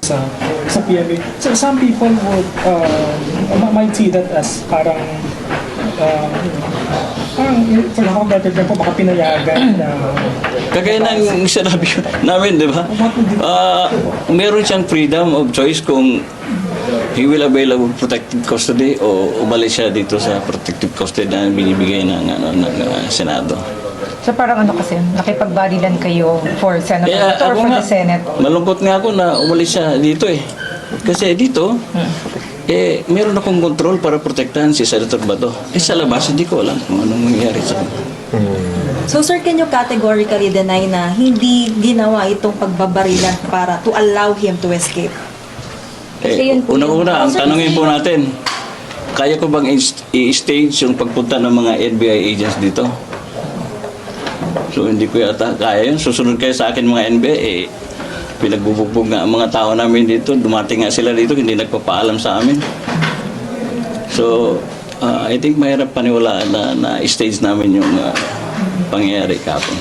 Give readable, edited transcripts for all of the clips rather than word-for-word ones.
sa PMA. So some people would might see that as parang for lack of better term po, baka pinayagan na Kagaya ng sinabi namin, di ba? Meron siyang freedom of choice kung he will avail of protective custody o umalis siya dito sa protective custody na binibigay ng Senado. So parang ano kasi, nakipagbarilan kayo for Senator Kaya or ako for nga, the Senate? malungkot nga ako na umalis siya dito eh. Kasi dito, meron akong control para protektahan si Senator Bato. Sa labas, hindi ko alam kung anong mangyayari sa kanya. So sir, can you categorically deny na hindi ginawa itong pagbabarilan para to allow him to escape? Unang-una, ang tanongin po natin, kaya ko bang i-stage yung pagpunta ng mga NBI agents dito? So hindi ko yata kaya yun. Susunod kayo sa akin mga NBI, pinagbubugbog nga ang mga tao namin dito. Dumating nga sila dito, hindi nagpapaalam sa amin. So, I think mahirap paniwalaan na stage namin yung pangyayari kapon.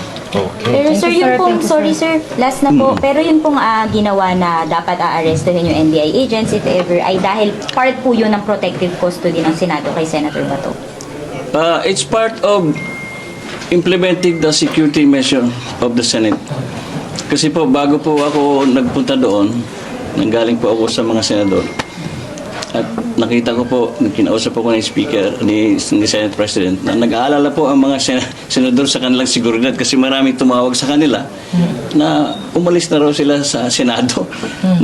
Pero sir, yun pong, sorry sir, last na po, pero yun pong ginawa na dapat aarestuhin yung NBI agents if ever, ay dahil part po yun ng protective custody ng Senado kay Senator Bato. It's part of implementing the security measure of the Senate. Kasi po, bago po ako nagpunta doon, nanggaling po ako sa mga senador. At nakita ko po, kinausap po ko ng speaker, ni Senate President, na nag-aalala po ang mga senador sa kanilang seguridad kasi maraming tumawag sa kanila na umalis na raw sila sa Senado.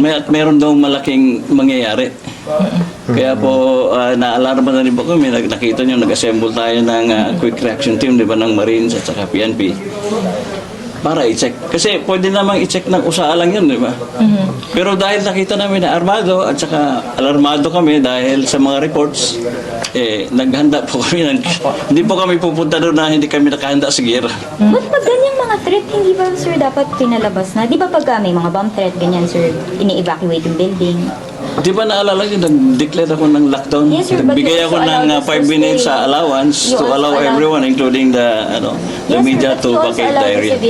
At meron daw malaking mangyayari. Kaya po, naalarma na rin po kami, nakita nyo, nag-assemble tayo ng quick reaction team, di ba, ng Marines at saka PNP. Para i-check. Kasi pwede namang i-check ng usaa lang yun, di ba? Pero dahil nakita namin na armado at saka alarmado kami dahil sa mga reports, naghanda po kami. Hindi po kami pupunta doon na hindi kami nakahanda sa gera. Ba't pag ganyang mga threat, hindi ba sir dapat pinalabas na? Di ba pag may mga bomb threat, ganyan sir, ini-evacuate yung building? Di ba naalala nyo, nag-declare ako ng lockdown? Yes, sir, but Nagbigay you ako also ng allowed us to 5 minutes stay. allowance You to also allow allowed- everyone, including the Yes, sir, media, but to you also vacate allowed the the area. civilians